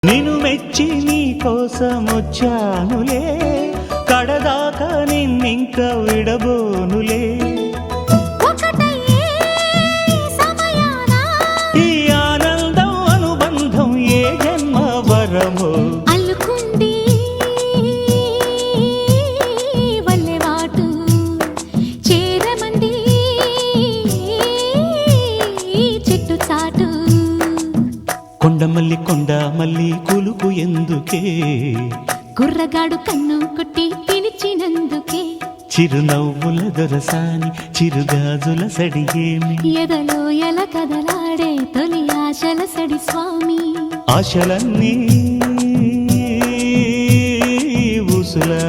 నిన్ను మెచ్చి నీ కోసం వచ్చానులే, కడదాకా నిన్నింక విడబోనులే. ఈ ఆనందం అనుబంధం ఏ జన్మ వరమో అల్లుకుంది వల్లెవాటు చేరమంది చెట్టు చాటు. కొండమల్లి కొండ మల్లి కులుకు ఎందుకే, కుర్రగాడు కన్ను కొట్టి పిలిచినందుకే. చిరునవ్వుల దొరసాని చిరుగాజుల సడిగేమి, ఎదలో ఎల కదలాడే తొలి ఆశల సడి స్వామి. ఆశలన్నీ ఊసులా